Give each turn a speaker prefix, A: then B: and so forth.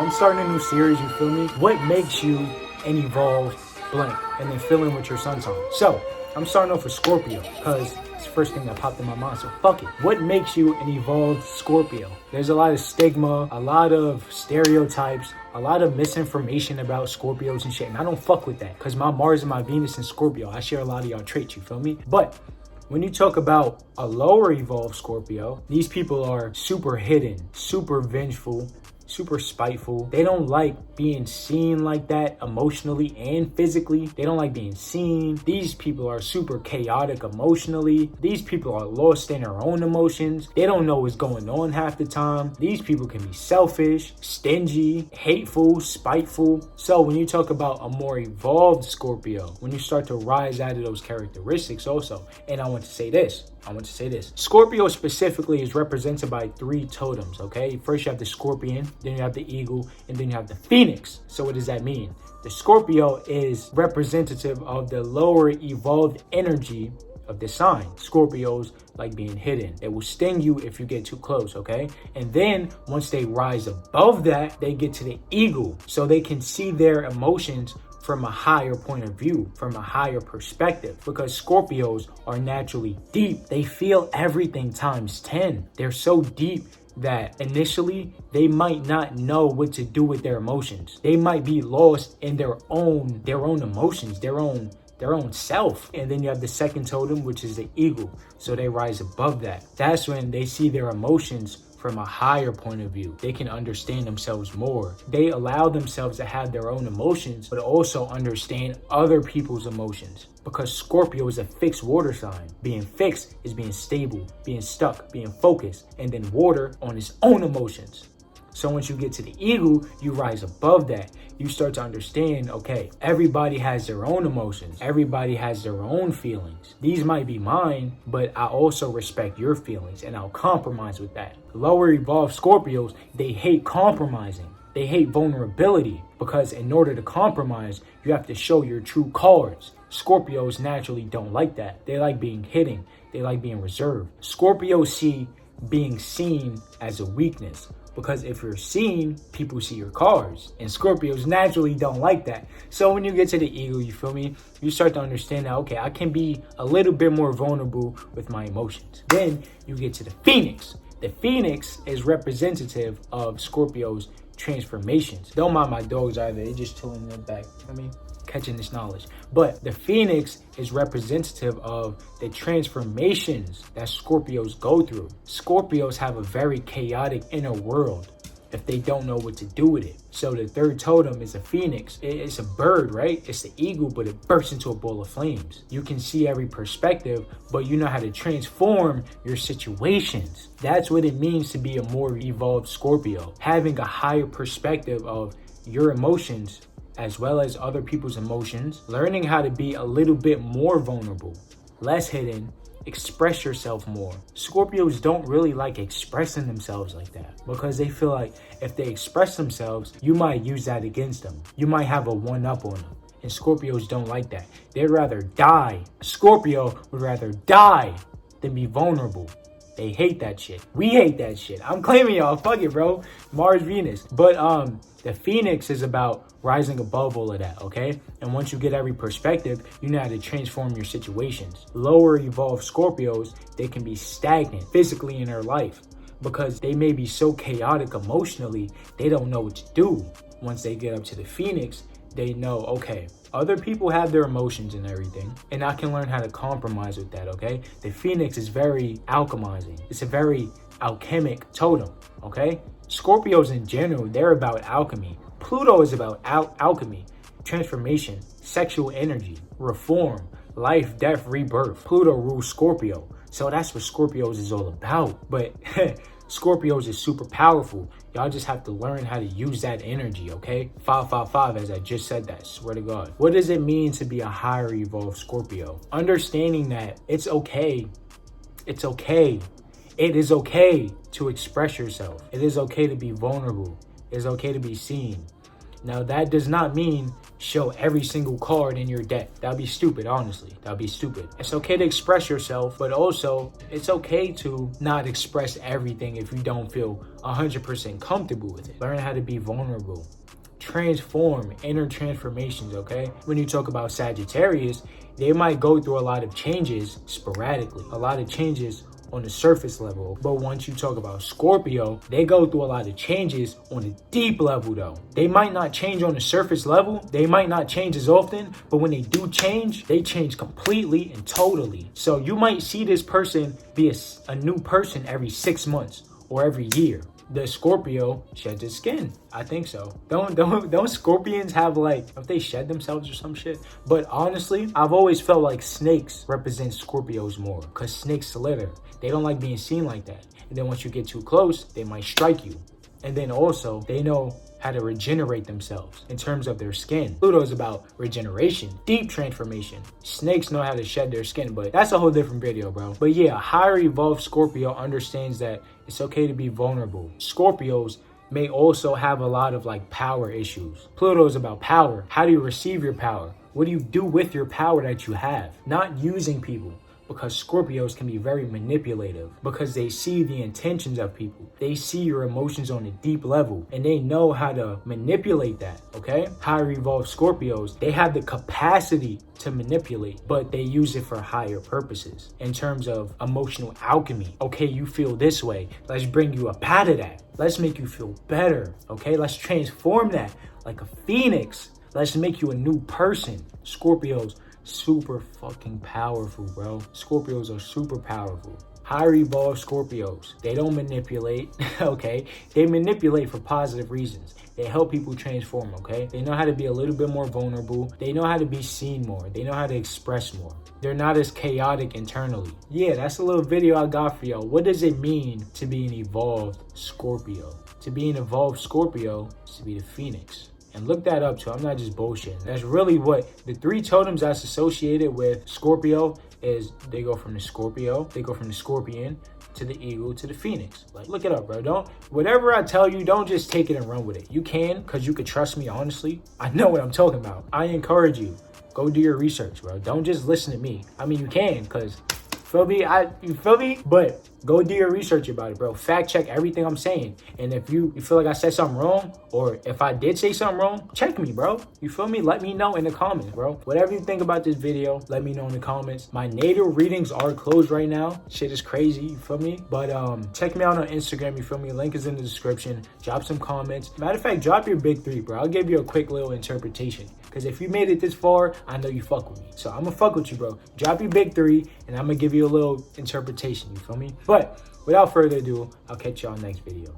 A: I'm starting a new series, you feel me? What makes you an evolved blank? And then fill in with your sun sign. So, I'm starting off with Scorpio, because it's the first thing that popped in my mind, so fuck it. What makes you an evolved Scorpio? There's a lot of stigma, a lot of stereotypes, a lot of misinformation about Scorpios and shit, and I don't fuck with that, because my Mars and my Venus in Scorpio, I share a lot of y'all traits, you feel me? But when you talk about a lower evolved Scorpio, these people are super hidden, super vengeful, super spiteful. They don't like being seen like that emotionally and physically. They don't like being seen. These people are super chaotic emotionally. These people are lost in their own emotions. They don't know what's going on half the time. These people can be selfish, stingy, hateful, spiteful. So when you talk about a more evolved Scorpio, when you start to rise out of those characteristics also, and I want to say this, Scorpio specifically is represented by 3 totems, okay? First you have the Scorpion, then you have the Eagle, and then you have the Phoenix. So what does that mean? The Scorpio is representative of the lower evolved energy of the sign. Scorpios like being hidden. It will sting you if you get too close, okay? And then once they rise above that, they get to the Eagle. So they can see their emotions from a higher point of view, from a higher perspective, because Scorpios are naturally deep. They feel everything times 10. They're so deep that initially they might not know what to do with their emotions. They might be lost in their own emotions, their own self. And then you have the second totem, which is the Eagle. So they rise above that. That's when they see their emotions from a higher point of view. They can understand themselves more. They allow themselves to have their own emotions, but also understand other people's emotions. Because Scorpio is a fixed water sign. Being fixed is being stable, being stuck, being focused, and then water on its own emotions. So once you get to the Eagle, you rise above that. You start to understand, okay, everybody has their own emotions. Everybody has their own feelings. These might be mine, but I also respect your feelings, and I'll compromise with that. Lower evolved Scorpios, they hate compromising. They hate vulnerability, because in order to compromise, you have to show your true colors. Scorpios naturally don't like that. They like being hidden. They like being reserved. Scorpios see being seen as a weakness, because if you're seen, people see your cards, and Scorpios naturally don't like that. So when you get to the Eagle, you feel me? You start to understand that, okay, I can be a little bit more vulnerable with my emotions. Then you get to the Phoenix. The Phoenix is representative of Scorpio's transformations. Don't mind my dogs either. They're just chilling in the back. Catching this knowledge. But the Phoenix is representative of the transformations that Scorpios go through. Scorpios have a very chaotic inner world if they don't know what to do with it. So the third totem is a Phoenix. It's a bird, right? It's the Eagle, but it bursts into a ball of flames. You can see every perspective, but you know how to transform your situations. That's what it means to be a more evolved Scorpio. Having a higher perspective of your emotions as well as other people's emotions, learning how to be a little bit more vulnerable, less hidden, express yourself more. Scorpios don't really like expressing themselves like that, because they feel like if they express themselves, you might use that against them. You might have a one-up on them. And Scorpios don't like that. They'd rather die. Scorpio would rather die than be vulnerable. They hate that shit. We hate that shit. I'm claiming y'all. Fuck it, bro. Mars, Venus. But the Phoenix is about rising above all of that, okay? And once you get every perspective, you know how to transform your situations. Lower evolved Scorpios, they can be stagnant physically in their life, because they may be so chaotic emotionally, they don't know what to do. Once they get up to the Phoenix, they know, okay, other people have their emotions and everything, and I can learn how to compromise with that, okay? The Phoenix is very alchemizing. It's a very alchemic totem, okay? Scorpios in general, they're about alchemy. Pluto is about alchemy, transformation, sexual energy, reform, life, death, rebirth. Pluto rules Scorpio. So that's what Scorpios is all about. But Scorpios is super powerful. Y'all just have to learn how to use that energy, okay? 555, as I just said that, swear to God. What does it mean to be a higher evolved Scorpio? Understanding that it's okay. It's okay. It is okay to express yourself. It is okay to be vulnerable. It is okay to be seen. Now, that does not mean show every single card in your deck. That'd be stupid, honestly. That'd be stupid. It's okay to express yourself, but also it's okay to not express everything if you don't feel 100% comfortable with it. Learn how to be vulnerable. Transform, inner transformations, okay? When you talk about Sagittarius, they might go through a lot of changes sporadically, a lot of changes on the surface level. But once you talk about Scorpio, they go through a lot of changes on a deep level though. They might not change on the surface level, they might not change as often, but when they do change, they change completely and totally. So you might see this person be a new person every 6 months or every year. The Scorpio sheds its skin. I think so. Don't Scorpions have like, if they shed themselves or some shit? But honestly, I've always felt like snakes represent Scorpios more because snakes slither. They don't like being seen like that. And then once you get too close, they might strike you. And then also, they know how to regenerate themselves in terms of their skin. Pluto is about regeneration, deep transformation. Snakes know how to shed their skin, but that's a whole different video, bro. But yeah, a higher evolved Scorpio understands that it's okay to be vulnerable. Scorpios may also have a lot of like power issues. Pluto is about power. How do you receive your power? What do you do with your power that you have? Not using people. Because Scorpios can be very manipulative because they see the intentions of people. They see your emotions on a deep level and they know how to manipulate that, okay? Higher evolved Scorpios, they have the capacity to manipulate, but they use it for higher purposes in terms of emotional alchemy. Okay, you feel this way. Let's bring you up out of that. Let's make you feel better, okay? Let's transform that like a phoenix. Let's make you a new person. Scorpios, super fucking powerful, bro. Scorpios are super powerful. Higher evolved Scorpios, they don't manipulate, okay? They manipulate for positive reasons. They help people transform, okay? They know how to be a little bit more vulnerable. They know how to be seen more. They know how to express more. They're not as chaotic internally. Yeah, that's a little video I got for y'all. What does it mean to be an evolved Scorpio? To be an evolved Scorpio is to be the phoenix. And look that up too. I'm not just bullshitting. That's really what the 3 totems that's associated with Scorpio is. They go from the Scorpio, they go from the Scorpion to the Eagle to the Phoenix. Like, look it up, bro. Don't, whatever I tell you, don't just take it and run with it. You can, because you could trust me, honestly. I know what I'm talking about. I encourage you. Go do your research, bro. Don't just listen to me. I mean, you can, because, you feel me? But go do your research about it, bro. Fact check everything I'm saying. And if you feel like I said something wrong, or if I did say something wrong, check me, bro. You feel me? Let me know in the comments, bro. Whatever you think about this video, let me know in the comments. My natal readings are closed right now. Shit is crazy, you feel me? But check me out on Instagram, you feel me? Link is in the description. Drop some comments. Matter of fact, drop your big 3, bro. I'll give you a quick little interpretation. Because if you made it this far, I know you fuck with me. So I'm going to fuck with you, bro. Drop your big 3, and I'm going to give you a little interpretation, you feel me? But without further ado, I'll catch y'all next video.